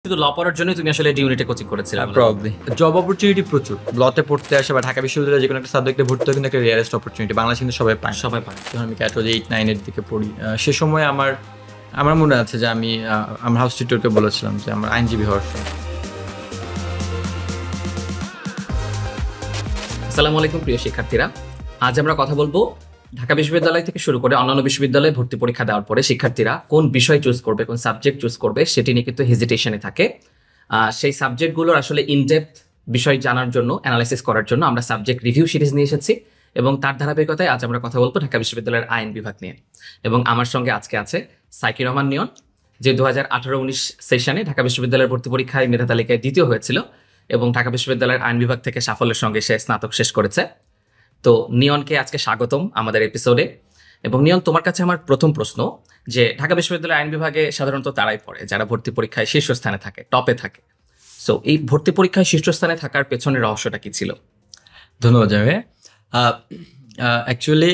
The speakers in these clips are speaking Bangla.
শুধু ল পড়ার জন্য তুমি আসলে ডি ইউনিটে কোচিং করেছিলে? প্রবাবলি জব অপরচুনিটি প্রচুর লতে পড়তে আসে বা ঢাকা বিশ্ববিদ্যালয়ে যে কোনো একটা সাবজেক্টে ভর্তি হয় কিন্তু একটা রেয়ারেস্ট অপরচুনিটি বাংলাদেশ কিন্তু সবাই পায়। যখন আমি ক্যাটো 8-9 এর দিকে পড়ি সে সময় আমার মনে আছে যে আমি আমার হাউস টিউটরকে বলেছিলাম যে আমার আইনজীবী হওয়ার শখ। আসসালামু আলাইকুম প্রিয় শিক্ষার্থীরা, আজ আমরা কথা বলবো ঢাকা বিশ্ববিদ্যালয় থেকে শুরু করে অন্যান্য বিশ্ববিদ্যালয়ে ভর্তি পরীক্ষা দেওয়ার পরে শিক্ষার্থীরা কোন বিষয় চুজ করবে, কোন সাবজেক্ট চুজ করবে সেটি নিয়ে কিন্তু হেজিটেশনে থাকে। সেই সাবজেক্টগুলোর আসলে ইনডেপথ বিষয় জানার জন্য, অ্যানালাইসিস করার জন্য আমরা সাবজেক্ট রিভিউ সিরিজ নিয়ে এসেছি এবং তার ধারাবাহিকতায় আজ আমরা কথা বলবো ঢাকা বিশ্ববিদ্যালয়ের আইন বিভাগ নিয়ে। এবং আমার সঙ্গে আজকে আছে সাইকি রহমান নিয়ন, যে 2018-19 সেশনে ঢাকা বিশ্ববিদ্যালয়ের ভর্তি পরীক্ষায় মেধা তালিকায় দ্বিতীয় হয়েছিল এবং ঢাকা বিশ্ববিদ্যালয়ের আইন বিভাগ থেকে সাফল্যের সঙ্গে সে স্নাতক শেষ করেছে। তো নিয়নকে আজকে স্বাগতম আমাদের এপিসোডে। এবং নিয়ন, তোমার কাছে আমার প্রথম প্রশ্ন যে ঢাকা বিশ্ববিদ্যালয়ের আইন বিভাগে সাধারণত তারাই পড়ে যারা ভর্তি পরীক্ষায় শীর্ষস্থানে থাকে, টপে থাকে। সো এই ভর্তি পরীক্ষায় শীর্ষস্থানে থাকার পেছনের রহস্যটা কি ছিল? ধন্যবাদ জামে। অ্যাকচুয়ালি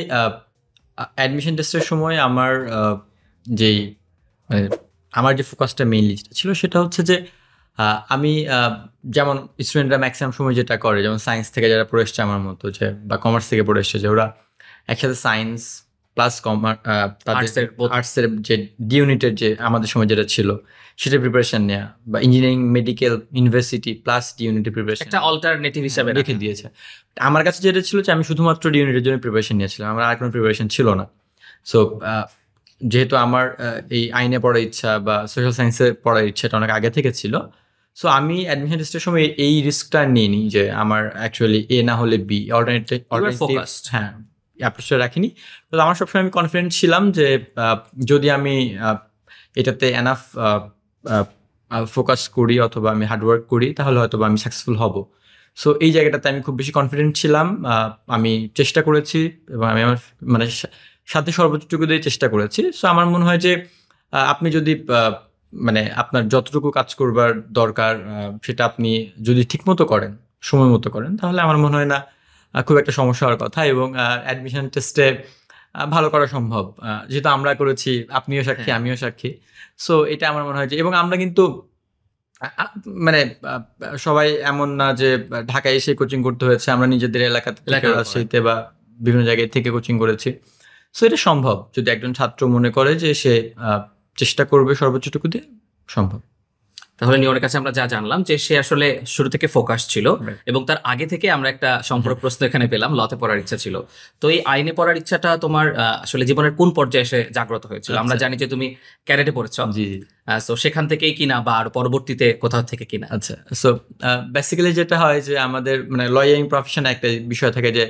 অ্যাডমিশন টেস্টের সময় আমার যে ফোকাসটা মেইনলি ছিল সেটা হচ্ছে যে আমি যেমন স্টুডেন্টরা ম্যাক্সিমাম সময় যেটা করে, যেমন সায়েন্স থেকে যারা পড়ে এসছে আমার মতো, যে বা কমার্স থেকে পড়ে এসছে, যে ওরা একসাথে সায়েন্স প্লাস আর্টসের যে ডি ইউনিটের যে আমাদের সময় যেটা ছিল সেটা প্রিপারেশন নেওয়া, বা engineering, medical, university plus D ইউনিটের প্রিপারেশন একটা অল্টারনেটিভ হিসাবে রেখে দিয়েছে। আমার কাছে যেটা ছিল যে আমি শুধুমাত্র ডি ইউনিটের জন্য প্রিপারেশন নিয়েছিলাম, আমার আর কোনো প্রিপারেশন ছিল না। সো যেহেতু আমার এই আইনে পড়ার ইচ্ছা বা সোশ্যাল সায়েন্সে পড়ার ইচ্ছাটা অনেক আগে থেকে ছিল, সো আমি অ্যাডমিশন টেস্টের সময় এই রিস্কটা নিইনি যে আমার অ্যাকচুয়ালি এ না হলে বি, অল্টারনেটিভ হ্যাঁ অ্যাপ্রোচটা রাখিনি। তো আমার সবসময় আমি কনফিডেন্ট ছিলাম যে যদি আমি এটাতে এনাফ ফোকাস করি অথবা আমি হার্ডওয়ার্ক করি তাহলে হয়তো আমি সাকসেসফুল হব। সো এই জায়গাটাতে আমি খুব বেশি কনফিডেন্ট ছিলাম। আমি চেষ্টা করেছি এবং আমি আমার সাথে সর্বোচ্চটুকু দিয়ে চেষ্টা করেছি। সো আমার মনে হয় যে আপনি যদি আপনার যতটুকু কাজ করবার দরকার সেটা আপনি যদি ঠিকমতো করেন, সময় মতো করেন, তাহলে আমার মনে হয় না খুব একটা সমস্যা হওয়ার কথা। এবং অ্যাডমিশন টেস্টে ভালো করা সম্ভব, যেহেতু আমরা করেছি, আপনিও সাক্ষী, আমিও সাক্ষী। সো এটা আমার মনে হয় যে, এবং আমরা কিন্তু সবাই এমন না যে ঢাকায় এসে কোচিং করতে হয়েছে, আমরা নিজেদের এলাকাতে রাজশাহীতে বা বিভিন্ন জায়গায় থেকে কোচিং করেছি। সো এটা সম্ভব যদি একজন ছাত্র মনে করে যে সে চেষ্টা করবে সর্বোচ্চটুকু দিয়ে, সম্ভব। তাহলে নিয়নের কাছে আমরা যা জানলাম যে সে আসলে শুরু থেকে ফোকাস ছিল এবং তার আগে থেকে আমরা একটা সম্পূরক প্রশ্ন এখানে পেলাম, লতে পড়ার ইচ্ছা ছিল। তো এই আইনে পড়ার ইচ্ছাটা তোমার আসলে জীবনের কোন পর্যায়ে এসে জাগ্রত হয়েছিল? আমরা জানি যে তুমি ক্যাডেটে পড়েছ, সো সেখান থেকেই কিনা বা আর পরবর্তীতে কোথাও থেকে কিনা? আচ্ছা, সো বেসিক্যালি যেটা হয় যে আমাদের লয়ারিং প্রফেশনে একটা বিষয় থাকে যে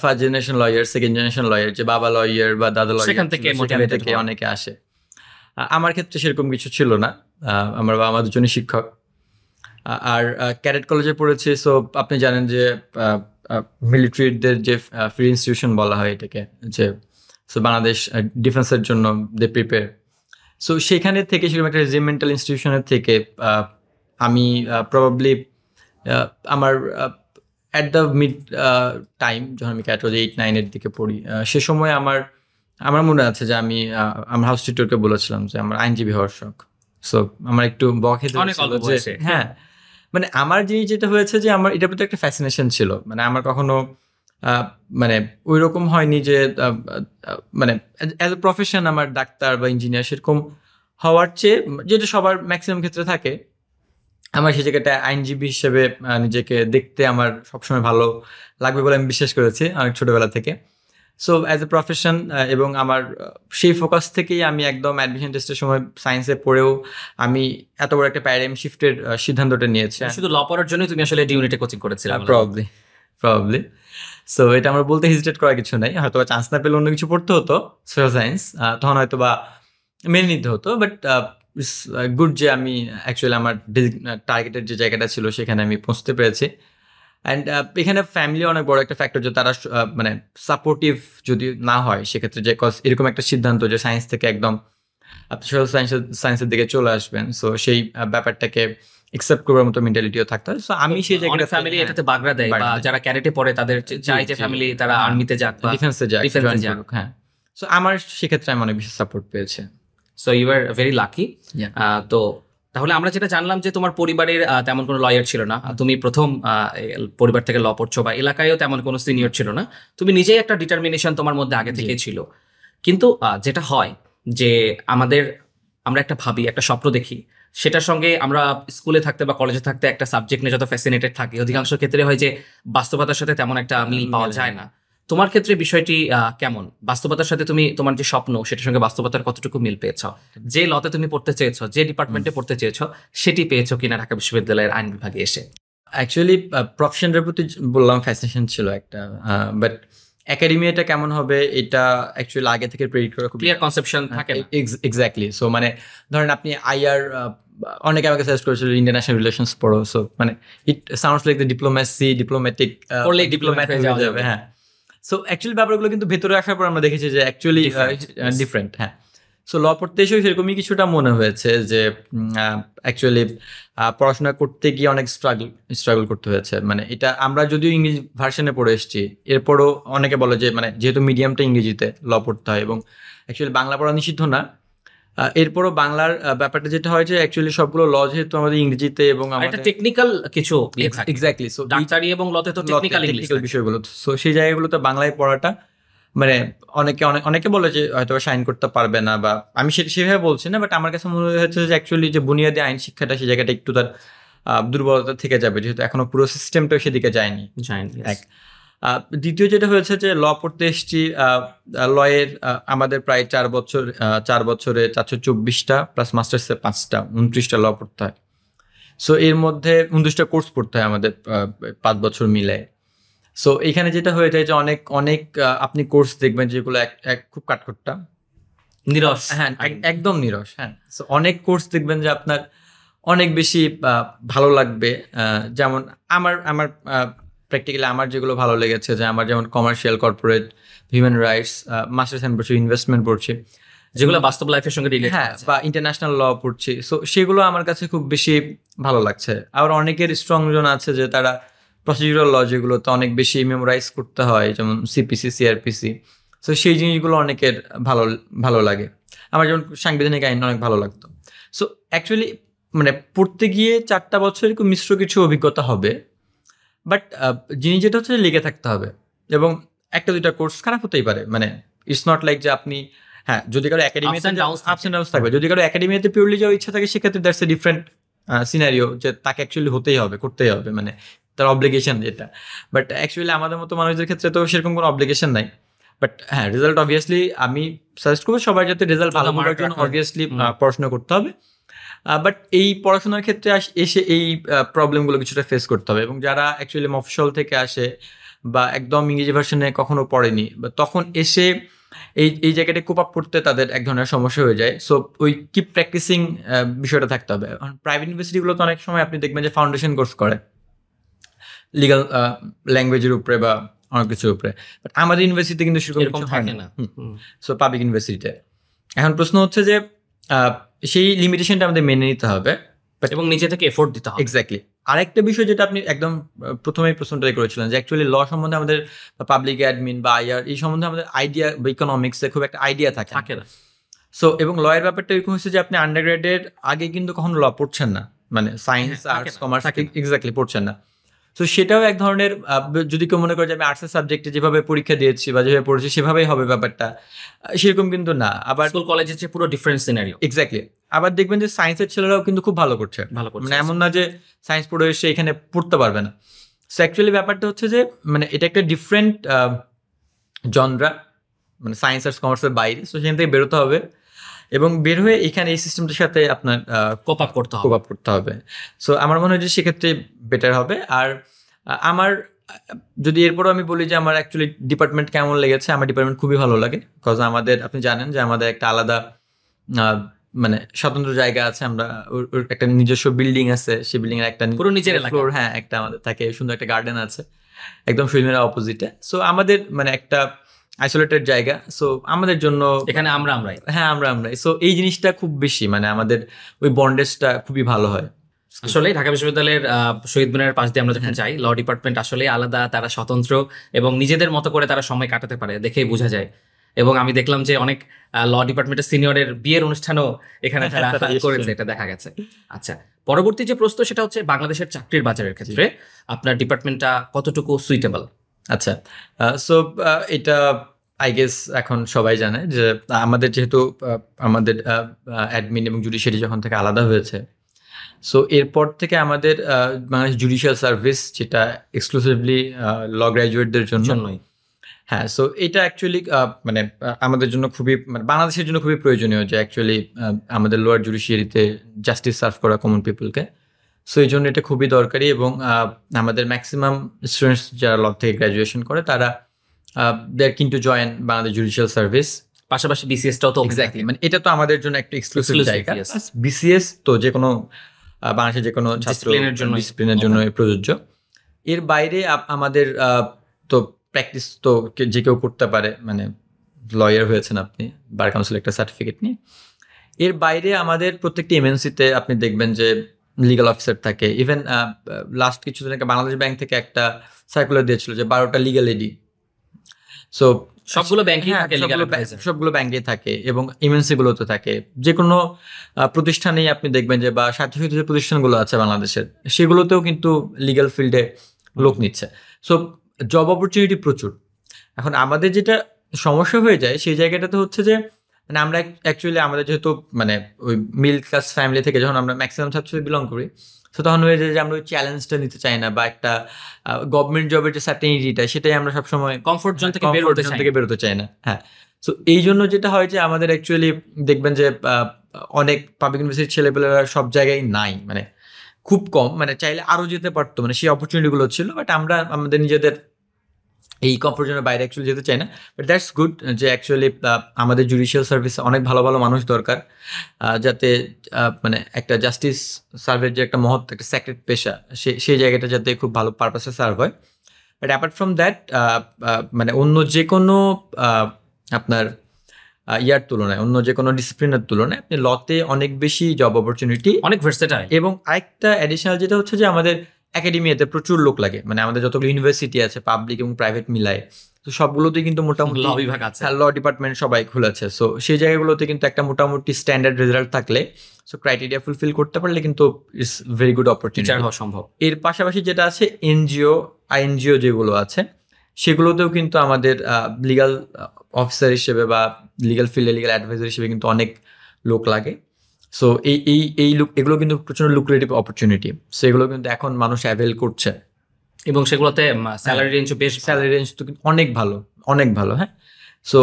first generation lawyer, second generation lawyer, যে বাবা লয়ার বা দাদা লয়ার, সেখান থেকে অনেকে আসে। আমার ক্ষেত্রে সেরকম কিছু ছিল না, আমার বাবা মা দুজনই শিক্ষক। আর ক্যাডেট কলেজে পড়েছি। সো আপনি জানেন যে মিলিটারিদের যে ফ্রি ইনস্টিটিউশন বলা হয় এটাকে, যে সো বাংলাদেশ ডিফেন্সের জন্য দে প্রিপেয়ার। সো সেখানে থেকে, সেরকম একটা রেজিমেন্টাল ইনস্টিটিউশনের থেকে আমি প্রবাবলি আমার অ্যাট দ্য মিড টাইম, যখন আমি ক্যাটো 8-9 এর দিকে পড়ি, সে সময় আমার মনে আছে যে আমি আমার হাউস টিউটরকে বলেছিলাম যে আমার আইনজীবী হওয়ার শখ। সো আমার একটু বকেতে যে হ্যাঁ, আমার জিনিস যেটা হয়েছে যে আমার এটার প্রতি একটা ফ্যাসিনেশন ছিল। আমার কখনো ওই রকম হয়নি যে অ্যাজ এ প্রফেশন আমার ডাক্তার বা ইঞ্জিনিয়ার সেরকম হওয়ার চেয়ে, যেটা সবার ম্যাক্সিমাম ক্ষেত্রে থাকে, আমার সেই জায়গাটা আইনজীবী হিসেবে নিজেকে দেখতে আমার সবসময় ভালো লাগবে বলে আমি বিশ্বাস করেছি অনেক ছোটবেলা থেকে। সো অ্যাজ এ প্রফেশন, এবং আমার সেই ফোকাস থেকেই আমি একদম অ্যাডমিশন টেস্টের সময় সায়েন্সে পড়েও আমি এত বড় একটা প্যারাডাইম শিফটের সিদ্ধান্তটা নিয়েছি। শুধু ল পড়ার জন্য তুমি আসলে ডি ইউনিটে কোচিং করেছিলে? প্রবাবলি। সো এটা আমার বলতে হেজিটেট করার কিছু নাই। হয়তো বা চান্স না পেলে অন্য কিছু পড়তে হতো, সোশ্যাল সায়েন্স, তখন হয়তো বা মেনে নিতে হতো। বাট গুড যে আমি অ্যাকচুয়ালি আমার টার্গেটের যে জায়গাটা ছিল সেখানে আমি পৌঁছতে পেরেছি। অ্যান্ড এখানে ফ্যামিলি অনেক বড় একটা ফ্যাক্টর, যে তারা সাপোর্টিভ যদি না হয় সেক্ষেত্রে, যে কজ এরকম একটা সিদ্ধান্ত যে সায়েন্স থেকে একদম আপনি সোশ্যাল সায়েন্সের দিকে চলে আসবেন, সো সেই ব্যাপারটাকে একসেপ্ট করার মতো মেন্টালিটিও থাকতে হয়। সো আমি সেই জায়গাটা, ফ্যামিলি এটাতে বাগড়া দেয়, বা যারা ক্যাডেটে পড়ে তাদের চাই যে ফ্যামিলি তারা আর্মিতে যাক বা ডিফেন্সে যাক। হ্যাঁ, সো আমার সেক্ষেত্রে আমি অনেক বেশি সাপোর্ট পেয়েছি। So you are very lucky. তো তাহলে আমরা যেটা জানলাম যে তোমার পরিবারের তেমন কোনো লয়ার ছিল না, তুমি প্রথম পরিবার থেকে ল পড়ছো, বা এলাকায়ও তেমন কোনো সিনিয়র ছিল না, তুমি নিজেই একটা ডিটারমিনেশন তোমার মধ্যে আগে থেকে ছিল। কিন্তু যেটা হয় যে আমরা একটা ভাবি, একটা স্বপ্ন দেখি, সেটার সঙ্গে আমরা স্কুলে থাকতে বা কলেজে থাকতে একটা সাবজেক্ট নিয়ে যত ফ্যাসিনেটেড থাকি, অধিকাংশ ক্ষেত্রে হয় যে বাস্তবতার সাথে তেমন একটা মিল পাওয়া যায় না। তোমার ক্ষেত্রে বিষয়টি কেমন? বাস্তবতার সাথে তুমি তোমার যে স্বপ্ন সেটার সঙ্গে বাস্তবতার কতটুকু মিল পেয়েছো? যে লতে তুমি পড়তে চেয়েছো, যে ডিপার্টমেন্টে পড়তে চেয়েছো, সেটি পেয়েছো কিনা ঢাকা বিশ্ববিদ্যালয়ের আইন বিভাগে এসে? অ্যাকচুয়ালি প্রফেশনের প্রতি বললাম ফ্যাসিনেশন ছিল একটা, বাট একাডেমিয়াটা কেমন হবে এটা অ্যাকচুয়ালি আগে থেকে প্রেডিক্ট করা খুব ক্লিয়ার কনসেপশন থাকে না। এক্স্যাক্টলি। সো মানে ধরেন আপনি আইআর, অনেকে আমাকে সাজেস্ট করেছিল ইন্টারন্যাশনাল রিলেশনস পড়ো, সো মানে it sounds like the diplomatic diplomat হয়ে যাবে। হ্যাঁ। সো অ্যাকচুয়ালি ব্যাপারগুলো কিন্তু ভেতরে আসার পর আমরা দেখেছি যে অ্যাকচুয়ালি ডিফারেন্ট। হ্যাঁ। সো ল পড়তে এসেও সেরকমই কিছুটা মনে হয়েছে যে অ্যাকচুয়ালি পড়াশোনা করতে গিয়ে অনেক স্ট্রাগল করতে হয়েছে। মানে এটা আমরা যদিও ইংরেজি ভার্সনে পড়ে এসেছি, এরপরও অনেকে বলে যে মানে যেহেতু মিডিয়ামটা ইংরেজিতে ল পড়তে হয়, এবং অ্যাকচুয়ালি বাংলা পড়া নিষিদ্ধ না, এরপরও বাংলার ব্যাপারটা যেটা হয় যে অ্যাকচুয়ালি সবগুলো ল যেহেতু আমাদের ইংরেজিতে এবং আমাদের টেকনিক্যাল কিছু এক্স্যাক্টলি, সো ডাক্তারি এবং লতে তো টেকনিক্যাল বিষয়গুলো, সো সেই জায়গাগুলোতে বাংলায় পড়াটা মানে অনেকে বলে যে হয়তো সাইন করতে পারবে না, বা আমি সেভাবে বলছি না, বাট আমার কাছে মনে হয়েছে যে অ্যাকচুয়ালি যে বুনিয়াদী আইন শিক্ষাটা সেই জায়গাটা একটু তার দুর্বলতা থেকে যাবে, যেহেতু এখনো পুরো সিস্টেমটা সেদিকে যায়নি। এক দ্বিতীয় যেটা হয়েছে যে ল পড়তে এসেছি, লয়ের আমাদের প্রায় 4 বছরে 424টা প্লাস মাস্টার্সে 5টা 29টা ল পড়তে হয়। সো এর মধ্যে 29টা কোর্স পড়তে হয় আমাদের 5 বছর মিলে। সো এখানে যেটা হয়ে যায় যে অনেক আপনি কোর্স দেখবেন যেগুলো এক খুব কাঠখোট্টা, নিরস। হ্যাঁ, একদম নিরস। হ্যাঁ। সো অনেক কোর্স দেখবেন যে আপনার অনেক বেশি ভালো লাগবে, যেমন আমার প্র্যাকটিক্যালি আমার যেগুলো ভালো লেগেছে, যে আমার যেমন commercial, corporate, human rights, masters and পড়ছি, ইনভেস্টমেন্ট পড়ছি, যেগুলো বাস্তব লাইফের সঙ্গে রিলেট, হ্যাঁ, বা ইন্টারন্যাশনাল ল পড়ছি। সো সেগুলো আমার কাছে খুব বেশি ভালো লাগছে। আবার অনেকের স্ট্রং জোন আছে যে তারা প্রসিডিউরাল ল যেগুলোতে অনেক বেশি মেমোরাইজ করতে হয়, যেমন সিপিসি, সিআরপিসি, সো সেই জিনিসগুলো অনেকের ভালো লাগে। আমার যেমন সাংবিধানিক আইন অনেক ভালো লাগতো। সো অ্যাকচুয়ালি মানে পড়তে গিয়ে 4টা বছর খুব মিশ্র কিছু অভিজ্ঞতা হবে, বাট জিনিস যেটা হচ্ছে লেগে থাকতে হবে, এবং 1-2টা কোর্স খারাপ হতেই পারে। মানে ইটস নট লাইক যে আপনি, হ্যাঁ, যদি কারো একাডেমিতে আপস এন্ড ডাউনস থাকবে, যদি কারো একাডেমিতে পিওরলি যাওয়ার ইচ্ছা থাকে, সেক্ষেত্রে দ্যাটস এ ডিফারেন্ট সিনারিও, যে তাকে অ্যাকচুয়ালি করতেই হবে, মানে তার অব্লিগেশন যেটা। বাট অ্যাকচুয়ালি আমাদের মতো মানুষদের ক্ষেত্রে তো সেরকম কোনো অব্লিগেশন নাই। বাট হ্যাঁ, রেজাল্ট অবভিয়াসলি আমি সাজেস্ট করবো সবাই যাতে রেজাল্ট ভালো করার জন্য অবভিয়াসলি পড়াশোনা করতে হবে। বাট এই পড়াশোনার ক্ষেত্রে এসে এই প্রবলেমগুলো কিছুটা ফেস করতে হবে, এবং যারা অ্যাকচুয়ালি মফস্বল থেকে আসে বা একদম ইংরেজি ভার্সনে কখনো পড়েনি, বা তখন এসে এই জায়গাটা কোপ আপ করতে তাদের এক ধরনের সমস্যা হয়ে যায়। সো ওই কিপ প্র্যাকটিসিং বিষয়টা থাকতে হবে। প্রাইভেট ইউনিভার্সিটিগুলো তো অনেক সময় আপনি দেখবেন যে ফাউন্ডেশন কোর্স করে লিগাল ল্যাঙ্গুয়েজের উপরে বা অনেক কিছুর উপরে, বাট আমাদের ইউনিভার্সিটিতে কিন্তু সেরকম থাকে না। সো পাবলিক ইউনিভার্সিটিতে এখন প্রশ্ন হচ্ছে যে সেই লিমিটেশনটা আমাদের মেনে নিতে হবে, এবং নিজে থেকে এফোর্ট দিতে হবে। এক্স্যাক্টলি। আরেকটা বিষয় যেটা আপনি একদম প্রথমেই প্রশ্নটা করেছিলেন, যে অ্যাকচুয়ালি ল সম্বন্ধে আমাদের পাবলিক অ্যাডমিন বা আইআর এই সম্বন্ধে আমাদের আইডিয়া বা ইকোনমিক্সে খুব একটা আইডিয়া থাকে না। সো এবং লয়ের ব্যাপারটা এরকম হচ্ছে যে আপনি আন্ডারগ্রেডের আগে কিন্তু কখনো ল পড়ছেন না, মানে সায়েন্স, আর্টস, কমার্স এক্স্যাক্টলি পড়ছেন না। তো সেটাও এক ধরনের, যদি কেউ মনে করে যে আমি আর্টসের সাবজেক্টে যেভাবে পরীক্ষা দিয়েছি বা যেভাবে পড়েছি সেভাবেই হবে ব্যাপারটা, সেরকম কিন্তু না। আবার স্কুল কলেজের চেয়ে পুরো ডিফারেন্ট সিনারিও। এক্স্যাক্টলি। আবার দেখবেন যে সায়েন্সের ছেলেরাও কিন্তু খুব ভালো করছে, মানে এমন না যে সায়েন্স পড়ে এসে এখানে পড়তে পারবে না। সো অ্যাকচুয়ালি ব্যাপারটা হচ্ছে যে মানে এটা একটা ডিফারেন্ট জনরা, মানে সায়েন্স আর কমার্সের বাইরে। সো সেখান থেকে বেরোতে হবে, এবং বের হয়ে এখানে এই সিস্টেমটার সাথে আপনার কোপ আপ করতে হবে। সো আমার মনে হয় যে সেক্ষেত্রে বেটার হবে। আর আমার যদি এরপরও আমি বলি যে আমার অ্যাকচুয়ালি ডিপার্টমেন্ট কেমন লেগেছে, আমার ডিপার্টমেন্ট খুবই ভালো লাগে। বিকজ আমাদের, আপনি জানেন যে আমাদের একটা আলাদা মানে স্বতন্ত্র জায়গা আছে, আমরা ওর একটা নিজস্ব বিল্ডিং আছে, সেই বিল্ডিং এর একটা পুরো নিজের ফ্লোর, হ্যাঁ, একটা আমাদের থাকে, সুন্দর একটা গার্ডেন আছে একদম শহীদ অপোজিটে। সো আমাদের মানে একটা আইসোলেটেড জায়গা। সো আমাদের জন্য এখানে আমরাই সো এই জিনিসটা খুব বেশি, মানে আমাদের ওই বন্ডেজটা খুবই ভালো হয়। আসলে ঢাকা বিশ্ববিদ্যালয়ের শহীদ মিনারের পাশ দিয়ে আমরা যখন যাই, ল ডিপার্টমেন্ট আসলে আলাদা, তারা স্বতন্ত্র এবং নিজেদের মতো করে তারা সময় কাটাতে পারে, দেখেই বোঝা যায়। এবং আমি দেখলাম যে অনেক ল ডিপার্টমেন্টের সিনিয়রের বিয়ের অনুষ্ঠানও এখানে তারা করেছে, এটা দেখা গেছে। আচ্ছা, পরবর্তী যে প্রশ্ন সেটা হচ্ছে বাংলাদেশের চাকরির বাজারের ক্ষেত্রে আপনার ডিপার্টমেন্টটা কতটুকু সুইটেবল? আচ্ছা, সো এটা আই গেস এখন সবাই জানে যে আমাদের যেহেতু আমাদের অ্যাডমিন এবং জুডিশিয়ারি যখন থেকে আলাদা হয়েছে, সো এরপর থেকে আমাদের বাংলাদেশ জুডিশিয়াল সার্ভিস, যেটা এক্সক্লুসিভলি ল গ্র্যাজুয়েটদের জন্যই, হ্যাঁ, সো এটা অ্যাকচুয়ালি মানে আমাদের জন্য খুবই, মানে বাংলাদেশের জন্য খুবই প্রয়োজনীয় যে অ্যাকচুয়ালি আমাদের লোয়ার জুডিশিয়ারিতে জাস্টিস সার্ভ করা কমন পিপলকে। সো এই জন্য এটা খুবই দরকারি, এবং আমাদের ম্যাক্সিমাম স্টুডেন্টস যারা ল থেকে গ্র্যাজুয়েশন করে তারা they are keen to join Bangladesh judicial service. পাশাপাশি বিসিএসটাও তো এক্স্যাক্টলি, মানে এটা তো আমাদের জন্য একটা এক্সক্লুসিভ জায়গা। বিসিএস তো যে কোনো বাংলাদেশের যে কোনো ডিসিপ্লিনের জন্য প্রযোজ্য। এর বাইরে আমাদের তো প্র্যাকটিস তো যে কেউ করতে পারে, মানে লয়ার হয়েছেন আপনি, বার কাউন্সিল একটা সার্টিফিকেট নিয়ে। এর বাইরে আমাদের প্রত্যেকটি এমএনসিতে আপনি দেখবেন যে লিগাল অফিসার থাকে। ইভেন লাস্ট কিছুদিন আগে বাংলাদেশ ব্যাংক থেকে একটা সার্কুলার দিয়েছিল যে 12টা লিগাল এডি। সো সবগুলো ব্যাংকেই থাকে, সবগুলো ব্যাংকে থাকে এবং এমএনসি গুলোতে থাকে। যে কোনো প্রতিষ্ঠানেই আপনি দেখবেন যে, বা স্বায়ত্তশাসিত যে প্রতিষ্ঠানগুলো আছে বাংলাদেশের, সেগুলোতেও কিন্তু লিগাল ফিল্ডে লোক নিচ্ছে। সো জব অপরচুনিটি প্রচুর। এখন আমাদের যেটা সমস্যা হয়ে যায় সেই জায়গাটাতে হচ্ছে যে, মানে আমরা অ্যাকচুয়ালি আমাদের যেহেতু মানে ওই মিডল ক্লাস ফ্যামিলি থেকে যখন আমরা ম্যাক্সিমাম ছাত্র বিলং করি, তো তখন হয়ে যায় যে আমরা ওই চ্যালেঞ্জটা নিতে চাই না, বা একটা গভর্নমেন্ট জবের যে সার্টেনিটিটা, সেটাই আমরা সবসময় কমফোর্ট জোন থেকে বেরোতে চাই না। হ্যাঁ, সো এই জন্য যেটা হয় যে আমাদের অ্যাকচুয়ালি দেখবেন যে অনেক পাবলিক ইউনিভার্সিটির ছেলেপেলেরা সব জায়গায় নাই, মানে খুব কম, মানে চাইলে আরও যেতে পারতো, মানে সেই অপরচুনিটিগুলো ছিল, বাট আমরা আমাদের নিজেদের এই কমফোর্ট জোনের বাইরে অ্যাকচুয়ালি যেতে চাই না। বাট দ্যাটস গুড যে অ্যাকচুয়ালি আমাদের জুডিশিয়াল সার্ভিসে অনেক ভালো ভালো মানুষ দরকার, যাতে মানে একটা জাস্টিস সার্ভের যে একটা মহৎ একটা স্যাক্রেড পেশা, সেই জায়গাটা যাতে খুব ভালো পারপাসে সার্ভ হয়। বাট অ্যাপার্ট ফ্রম দ্যাট, মানে অন্য যে কোনো আপনার ইয়ার তুলনায়, অন্য যে কোনো ডিসিপ্লিনের তুলনায় আপনি লতে অনেক বেশি জব অপরচুনিটি, অনেক ভার্সেটাইল। এবং আরেকটা অ্যাডিশনাল যেটা হচ্ছে যে আমাদের একাডেমিয়াতে প্রচুর লোক লাগে, মানে আমাদের যতগুলো ইউনিভার্সিটি আছে পাবলিক এবং প্রাইভেট মিলায়, তো সবগুলোতেই কিন্তু মোটামুটি ল বিভাগ আছে, ল ডিপার্টমেন্ট সবাই খুলেছে। সো সেই জায়গাগুলোতে কিন্তু একটা মোটামুটি স্ট্যান্ডার্ড রেজাল্ট থাকলে, সো ক্রাইটেরিয়া ফুলফিল করতে পারলে কিন্তু ইটস ভেরি গুড অপরচুনিটি হওয়া সম্ভব। এর পাশাপাশি যেটা আছে এনজিও, আইএনজিও যেগুলো আছে, সেগুলোতেও কিন্তু আমাদের লিগাল অফিসার হিসেবে বা লিগাল ফিল্ডে লিগাল অ্যাডভাইজার হিসেবে কিন্তু অনেক লোক লাগে। সো এগুলো কিন্তু প্রচন্ড লুক্রেটিভ অপরচুনিটি, সেগুলো কিন্তু এখন মানুষ অ্যাভেল করছে, এবং সেগুলোতে স্যালারি রেঞ্জও বেশ, স্যালারি রেঞ্জ তো কিন্তু অনেক ভালো, অনেক ভালো। হ্যাঁ, সো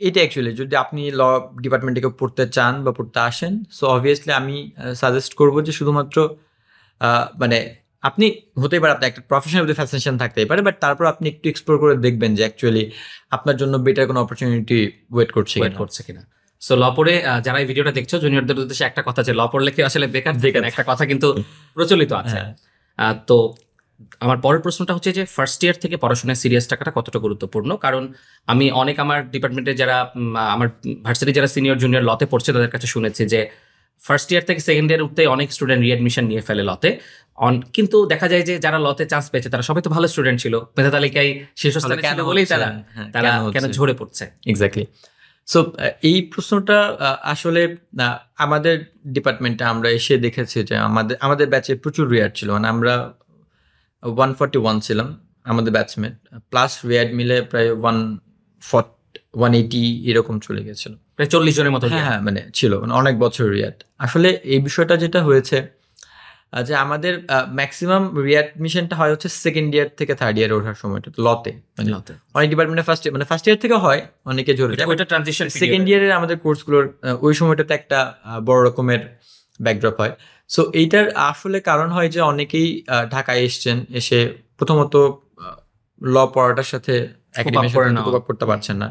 এইটা অ্যাকচুয়ালি যদি আপনি ল ডিপার্টমেন্টে কেউ পড়তে চান বা পড়তে আসেন, সো অবভিয়াসলি আমি সাজেস্ট করবো যে শুধুমাত্র মানে আপনি হতেই পারে, আপনার একটা প্রফেশনাল ফ্যাসিনেশন থাকতেই পারে, বাট তারপর আপনি একটু এক্সপ্লোর করে দেখবেন যে অ্যাকচুয়ালি আপনার জন্য বেটার কোনো অপরচুনিটি ওয়েট করছে কিনা। সো ল পড়ে যারা এই ভিডিওটা দেখছো, জুনিয়রদের উদ্দেশ্যে একটা কথা, যে ল পড়লে কি আসলে বেকার দেখেন, একটা কথা কিন্তু প্রচলিত আছে। তো আমার পরের প্রশ্নটা হচ্ছে যে ফার্স্ট ইয়ার থেকে পড়াশোনায় সিরিয়াস থাকাটা কতটা গুরুত্বপূর্ণ? কারণ আমি অনেক আমার ডিপার্টমেন্টে যারা আমার ভার্সিটি যারা সিনিয়র জুনিয়র লতে পড়ছে তাদের কাছে শুনেছি যে ফার্স্ট ইয়ার থেকে সেকেন্ড ইয়ার উঠতে অনেক স্টুডেন্ট রিঅ্যাডমিশন নিয়ে ফেলে লতে। কিন্তু দেখা যায় যে যারা লতে চান্স পেয়েছে তারা সবাই তো ভালো স্টুডেন্ট ছিল, মেধা তালিকায় শীর্ষস্থানে ছিল বলেই তারা কেন ঝরে পড়ছে? এক্স্যাক্টলি। সো এই প্রশ্নটা আসলে আমাদের ডিপার্টমেন্টে আমরা এসে দেখেছি যে আমাদের ব্যাচে প্রচুর রিয়াড ছিল, মানে আমরা 141 ছিলাম আমাদের ব্যাচমেট, প্লাস রিয়াড মিলে প্রায় 180 এরকম চলে গেছিল, প্রায় 40 জনের মতো। হ্যাঁ, মানে ছিল, মানে অনেক বছর রিয়াড। আসলে এই বিষয়টা যেটা হয়েছে যে আমাদের ম্যাক্সিমাম রিঅ্যাডমিশনটা হয় হচ্ছে সেকেন্ড ইয়ার থেকে থার্ড ইয়ারে ওঠার সময়টা লতে, মানে অনেক ডিপার্টমেন্টে ফার্স্ট ইয়ার থেকে হয়, অনেকে জোরে যায়, ওইটা ট্রানজিশন সেকেন্ড ইয়ারের আমাদের কোর্সগুলোর ওই সময়টাতে একটা বড় রকমের ব্যাকড্রপ হয়। সো এইটার আসলে কারণ হয় যে অনেকেই ঢাকায় এসছেন, এসে প্রথমত ল পড়াটার সাথে কোপ করতে পারছেন না।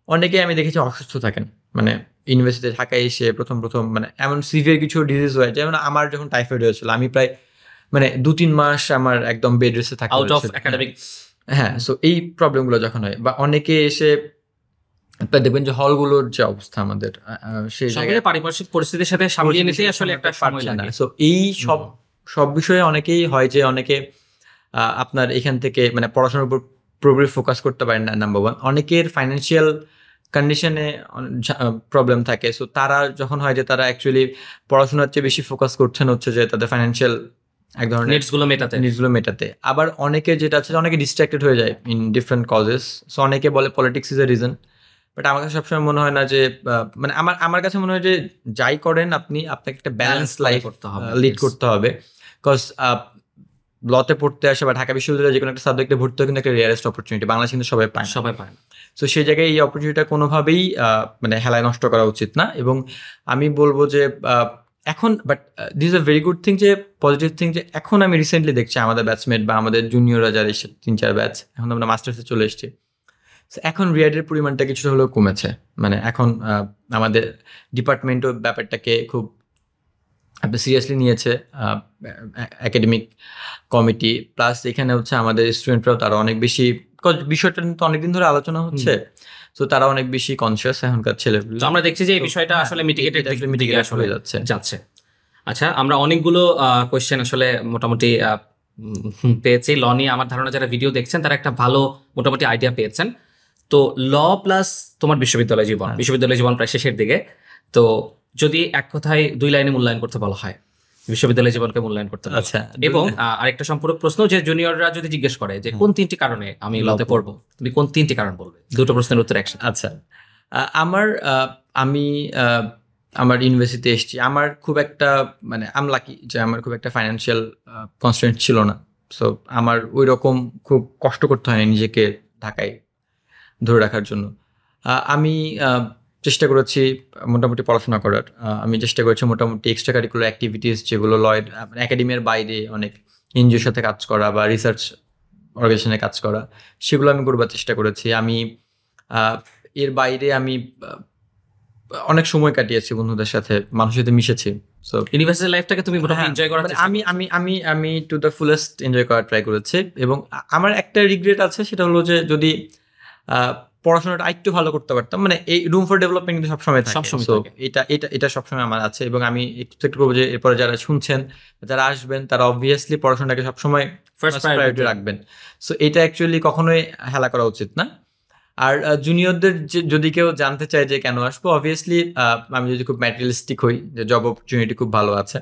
অনেকেই আমি দেখেছি অসুস্থ থাকেন, মানে ইউনিভার্সিটি ঢাকায় এসে প্রথম মানে এমন সিভিয়ার কিছু ডিজিজ হয়, যেমন আমার যখন টাইফয়েড হয়েছিল আমি প্রায় মানে 2-3 মাস আমার একদম বেড রেস্টে থাকতে হয়েছিল। হ্যাঁ, সো এই প্রবলেমগুলো যখন হয়, বা অনেকে এসে আপনার দেখবেন যে হলগুলোর যে অবস্থা আমাদের সেই জায়গায় পারিপার্শ্বিক পরিস্থিতির সাথে সামলিয়ে নিতে আসলে একটা সময় লাগে। সো এই সব বিষয়ে অনেকেই হয় যে অনেকে আপনার এখান থেকে মানে পড়াশোনার উপর পুরোপুরি ফোকাস করতে পারেন না, নাম্বার ওয়ান। অনেকের ফাইন্যান্সিয়াল কন্ডিশনে প্রবলেম থাকে। সো তারা যখন হয় যে তারা অ্যাকচুয়ালি পড়াশোনার চেয়ে বেশি ফোকাস করছেন হচ্ছে যে তাদের ফাইন্যান্সিয়াল এক ধরনের নিডসগুলো মেটাতে। আবার অনেকে যেটা আছে অনেকে ডিস্ট্রাক্টেড হয়ে যায় ইন ডিফারেন্ট কজেস। সো অনেকে বলে politics is a reason, but আমার কাছে সবসময় মনে হয় না যে মানে আমার কাছে মনে হয় যে যাই করেন আপনাকে একটা ব্যালেন্স লাইফ লিড করতে হবে। বিকজ লতে পড়তে আসে বা ঢাকা বিশ্ববিদ্যালয়ে যে কোনো একটা সাবজেক্টে ভর্তি হয় কিন্তু একটা রেয়ারেস্ট অপরচুনিটি, বাংলাদেশ কিন্তু সবাই পায় না। সো সেই জায়গায় এই অপরচুনিটিটা কোনোভাবেই মানে হেলায় নষ্ট করা উচিত না। এবং আমি বলবো যে এখন but this a very good thing, যে পজিটিভ থিং, যে এখন আমি রিসেন্টলি দেখছি আমাদের ব্যাচমেট বা আমাদের জুনিয়ররা যারা এসে 3-4 ব্যাচ, এখন আমরা মাস্টার্সে চলে এসেছি, এখন রিয়াডের পরিমাণটা কিছুটা হলেও কমেছে। মানে এখন আমাদের ডিপার্টমেন্টও ব্যাপারটাকে খুব আপনি সিরিয়াসলি নিয়েছে, একাডেমিক কমিটি প্লাস এখানে হচ্ছে আমাদের স্টুডেন্টরাও তারা অনেক বেশি, বিষয়টা তো অনেকদিন ধরে আলোচনা হচ্ছে, তো তারা অনেক বেশি কনসিয়াস এখনকার ছেলেগুলো। আমরা দেখছি যে এই বিষয়টা আসলে মিটিগেটেড হয়ে যাচ্ছে। আচ্ছা, আমরা অনেকগুলো কোয়েশ্চেন আসলে মোটামুটি পেয়েছি ল নিয়ে। আমার ধারণা যারা ভিডিও দেখছেন তারা একটা ভালো মোটামুটি আইডিয়া পেয়েছেন। তো ল প্লাস তোমার বিশ্ববিদ্যালয় জীবন প্রায় শেষের দিকে, তো যদি এক কথায় 2 লাইনে মূল্যায়ন করতে বলা হয় বিশ্ববিদ্যালয় জীবনকে মূল্যায়ন করতে, আচ্ছা, এবং আরেকটা সম্পূরক প্রশ্ন, যে জুনিয়ররা যদি জিজ্ঞেস করে যে কোন 3টি কারণে আমি লতে পড়বো, তুমি কোন 3টি কারণ বলবে? দুটো প্রশ্নের উত্তর একসাথে। আচ্ছা, আমি আমার ইউনিভার্সিটিতে এসেছি, আমার খুব একটা মানে লাকি যে আমার খুব একটা ফাইন্যান্সিয়াল কনস্ট্রেন্ট ছিল না। সো আমার ওই রকম খুব কষ্ট করতে হয় নিজেকে ঢাকায় ধরে রাখার জন্য। আমি চেষ্টা করেছি মোটামুটি পড়াশোনা করার, আমি চেষ্টা করেছি মোটামুটি এক্সট্রা কারিকুলার অ্যাক্টিভিটিস যেগুলো লয়ের একাডেমির বাইরে অনেক এনজিওর সাথে কাজ করা বা রিসার্চ অর্গানাইজেশনে কাজ করা, সেগুলো আমি করবার চেষ্টা করেছি। আমি এর বাইরে আমি অনেক সময় কাটিয়েছি বন্ধুদের সাথে, মানুষের সাথে মিশেছি। সো ইউনিভার্সিটি লাইফটাকে তুমি মোটামুটি এনজয় করার চেষ্টা আমি টু দ্য ফুলেস্ট এনজয় করার ট্রাই করেছি। এবং আমার একটা রিগ্রেট আছে, সেটা হলো যে যদি পড়াশোনাটা একটু ভালো করতে পারতাম, মানে এই রুম ফর ডেভেলপমেন্ট কিন্তু সবসময় থাকে, এটা সবসময় আমার আছে। এবং আমি একটু করবো যে এরপরে যারা শুনছেন, যারা আসবেন, তারা অবভিয়াসলি পড়াশোনাটাকে সবসময় ফার্স্ট প্রায়োরিটি রাখবেন। সো এটা অ্যাকচুয়ালি কখনোই হেলা করা উচিত না। আর জুনিয়রদের যদি কেউ জানতে চায় যে কেন আসবো, অবভিয়াসলি আমি যদি খুব ম্যাটেরিয়ালিস্টিক হই, যে জব অপরচুনিটি খুব ভালো আছে,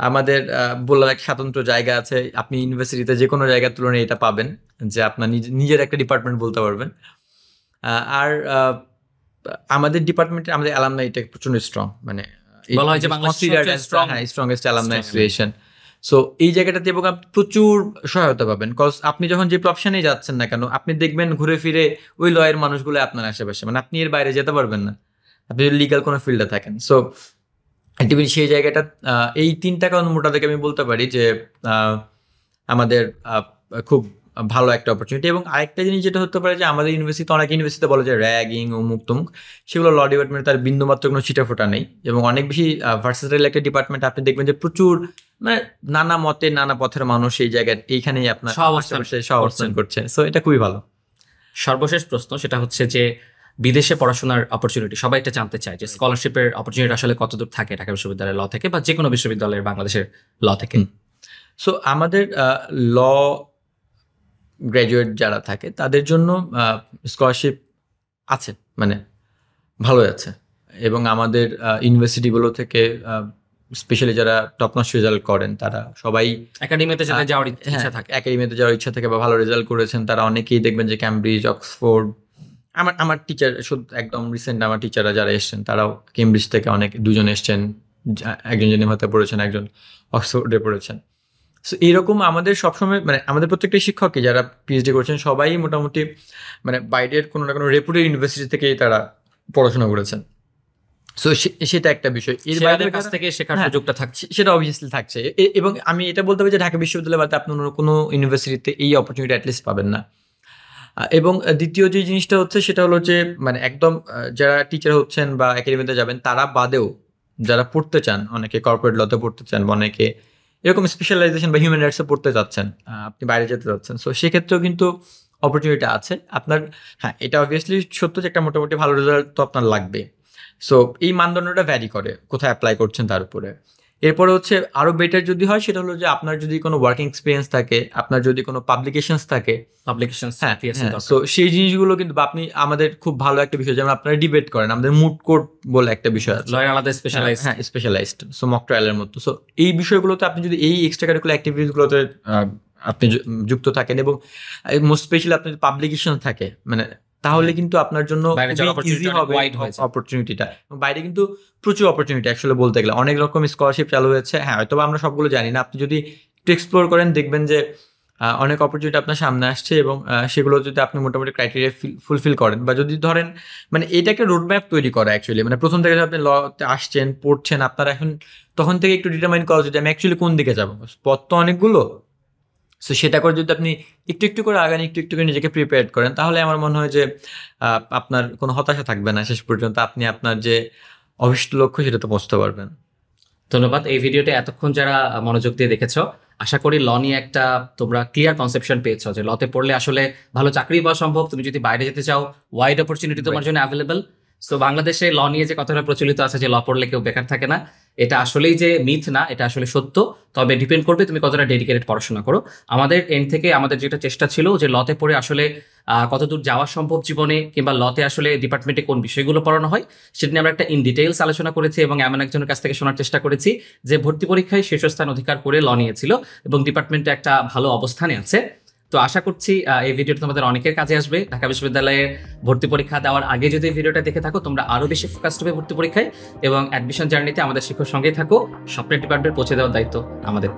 আমাদের বলার এক স্বতন্ত্র জায়গা আছে, আপনি ইউনিভার্সিটিতে যে কোনো জায়গার তুলনায় এটা পাবেন যে আপনার নিজের একটা ডিপার্টমেন্ট বলতে পারবেন। আর আমাদের ডিপার্টমেন্টে আমাদের অ্যালামনাইটা প্রচন্ড স্ট্রং, মানে বলা হয় যে বাংলাদেশের স্ট্রংগেস্ট অ্যালামনাই অ্যাসোসিয়েশন। সো এই জায়গাটাতে এবং আপনি প্রচুর সহায়তা পাবেন, কজ আপনি যখন যে প্রফেশনে যাচ্ছেন না কেন, আপনি দেখবেন ঘুরে ফিরে ওই লয়ের মানুষগুলো আপনার আশেপাশে, মানে আপনি এর বাইরে যেতে পারবেন না আপনি যদি লিগাল কোনো ফিল্ডে থাকেন। সো আলটিমেটলি সেই জায়গাটা এই 3টা কারণ মোটা থেকে আমি বলতে পারি যে আমাদের খুব ভালো একটা অপরচুনিটি। এবং আরেকটা জিনিস যেটা হতে পারে যে আমাদের ইউনিভার্সিটিতে অনেক ইউনিভার্সিটিতে বলে যে র্যাগিং অমুক তমুক, সেগুলো ল ডিপার্টমেন্টে তার বিন্দুমাত্র কোনো ছিটাফোটা নেই, এবং অনেক বেশি ভার্সেটাইল একটা ডিপার্টমেন্ট। আপনি দেখবেন যে প্রচুর মানে নানা মতে নানা পথের মানুষ এই জায়গায় এইখানেই আপনার সহাবস্থান করছে। সো এটা খুবই ভালো। সর্বশেষ প্রশ্ন, সেটা হচ্ছে যে বিদেশে পড়াশোনার অপরচুনিটি সবাই এটা জানতে চায়, যে স্কলারশিপের অপরচুনিটি আসলে কতদূর থাকে ঢাকা বিশ্ববিদ্যালয়ের ল থেকে বা যে কোনো বিশ্ববিদ্যালয়ের বাংলাদেশের ল থেকে? সো আমাদের ল গ্র্যাজুয়েট যারা থাকে তাদের জন্য স্কলারশিপ আছে, মানে ভালোই আছে। এবং আমাদের ইউনিভার্সিটিগুলো থেকে স্পেশালি যারা টপ নচ রেজাল্ট করেন, তারা সবাই একাডেমিতে যাওয়ার ইচ্ছা থাকে, একাডেমিতে যাওয়ার ইচ্ছা থাকে বা ভালো রেজাল্ট করেছেন, তারা অনেকেই দেখবেন যে ক্যামব্রিজ, অক্সফোর্ড। আমার টিচার শুধু একদম রিসেন্ট আমার টিচাররা যারা এসছেন, তারাও কেমব্রিজ থেকে অনেক 2জন এসছেন, একজন জেনেভাতে পড়েছেন, একজন অক্সফোর্ডে পড়েছেন। সো এইরকম আমাদের সবসময় মানে আমাদের প্রত্যেকটা শিক্ষককে যারা পিএইচডি করেছেন সবাই মোটামুটি মানে বাইরের কোনো না কোনো রেপুটেড ইউনিভার্সিটি থেকেই তারা পড়াশোনা করেছেন। সো সেটা একটা বিষয়, এর বাইরে কাছ থেকে শেখার সুযোগটা থাকছে, সেটা অবভিয়াসলি থাকছে। এবং আমি এটা বলতে পারি যে ঢাকা বিশ্ববিদ্যালয় বাদে আপনি অন্য কোনো ইউনিভার্সিটিতে এই অপরচুনিটি অ্যাটলিস্ট পাবেন না। এবং দ্বিতীয় যে জিনিসটা হচ্ছে সেটা হলো যে মানে একদম যারা টিচার হচ্ছেন বা একাডেমিতে যাবেন, তারা বাদেও যারা পড়তে চান, অনেকে কর্পোরেট লতে পড়তে চান, অনেকে এরকম স্পেশালাইজেশন বা হিউম্যান রাইটসে পড়তে যাচ্ছেন, আপনি বাইরে যেতে যাচ্ছেন। সো সেক্ষেত্রেও কিন্তু অপরচুনিটি আছে আপনার। হ্যাঁ, এটা অবভিয়াসলি সত্য যে একটা মোটামুটি ভালো রেজাল্ট তো আপনার লাগবে। সো এই মানদণ্ডটা ভ্যারি করে কোথায় অ্যাপ্লাই করছেন তার উপরে। এরপরে হচ্ছে আরো বেটার যদি হয় সেটা হলো যে আপনার যদি কোনো ওয়ার্কিং এক্সপিরিয়েন্স থাকে, আপনার যদি কোনো পাবলিকেশনস থাকে, পাবলিকেশন হ্যাঁ, সো সেই জিনিসগুলো কিন্তু বা আপনি আমাদের খুব ভালো একটা বিষয় যেমন আপনারা ডিবেট করেন, আমাদের মুড কোর্ট বলে একটা বিষয় আছে, লয়ার আলাদা স্পেশালাইজ। হ্যাঁ, স্পেশালাইজড, সো মক ট্রায়ালের মতো। সো এই বিষয়গুলোতে আপনি যদি এই এক্সট্রা কারিকুলার অ্যাক্টিভিটিসগুলোতে আপনি যুক্ত থাকেন এবং মোস্ট স্পেশালি আপনার পাবলিকেশন থাকে, মানে তাহলে কিন্তু আপনার জন্য ইজি হবে অপরচুনিটিটা। বাইরে কিন্তু প্রচুর অপরচুনিটি অ্যাকচুয়ালি বলতে গেলে, অনেক রকম স্কলারশিপ চালু হয়েছে। হ্যাঁ, হয়তো আমরা সবগুলো জানি না, আপনি যদি একটু এক্সপ্লোর করেন দেখবেন যে অনেক অপরচুনিটি আপনার সামনে আসছে এবং সেগুলো যদি আপনি মোটামুটি ক্রাইটেরিয়া ফুলফিল করেন, বা যদি ধরেন মানে এটাকে রোড ম্যাপ তৈরি করা অ্যাকচুয়ালি, মানে প্রথম থেকে আপনি লতে আসছেন, পড়ছেন, আপনার এখন তখন থেকে একটু ডিটারমাইন করা যদি আমি অ্যাকচুয়ালি কোন দিকে যাবো, পথ তো অনেকগুলো। সো সেটা করে যদি আপনি একটু একটু করে আগান, একটু একটু করে নিজেকে প্রিপেয়ার করেন, তাহলে আমার মনে হয় যে আপনার কোনো হতাশা থাকবে না, শেষ পর্যন্ত আপনি আপনার যে অভিষ্ট লক্ষ্য সেটাতে পৌঁছতে পারবেন। ধন্যবাদ। এই ভিডিওটা এতক্ষণ যারা মনোযোগ দিয়ে দেখেছো, আশা করি ল নিয়ে একটা তোমরা ক্লিয়ার কনসেপশন পেয়েছো যে লতে পড়লে আসলে ভালো চাকরি পাওয়া সম্ভব। তুমি যদি বাইরে যেতে চাও, ওয়াইড অপরচুনিটি তোমার জন্য অ্যাভেলেবল। সো বাংলাদেশে ল নিয়ে যে কথাটা প্রচলিত আছে যে ল পড়লে কেউ বেকার থাকে না, এটা আসলেই যে মিথ না, এটা আসলে সত্য। তবে ডিপেন্ড করবে তুমি কতটা ডেডিকেটেড পড়াশোনা করো। আমাদের এন্ড থেকে আমাদের যেটা চেষ্টা ছিল যে লতে পড়ে আসলে কতদূর যাওয়া সম্ভব জীবনে, কিংবা লতে আসলে ডিপার্টমেন্টে কোন বিষয়গুলো পড়ানো হয় সেটা নিয়ে আমরা একটা ইন ডিটেইলস আলোচনা করেছি এবং এমন একজনের কাছ থেকে শোনার চেষ্টা করেছি যে ভর্তি পরীক্ষায় শীর্ষস্থান অধিকার করে ল নিয়েছিল এবং ডিপার্টমেন্টে একটা ভালো অবস্থানে আছে। তো আশা করছি এই ভিডিওটা তোমাদের অনেকের কাজে আসবে। ঢাকা বিশ্ববিদ্যালয়ে ভর্তি পরীক্ষা দেওয়ার আগে যদি এই ভিডিওটা দেখে থাকো, তোমরা আরো বেশি ফোকাসড হবে ভর্তি পরীক্ষায় এবং অ্যাডমিশন জার্নিতে আমাদের শিক্ষক সঙ্গেই থাকো। স্বপ্নের ডিপার্টমেন্ট পৌঁছে দেওয়ার দায়িত্ব আমাদের।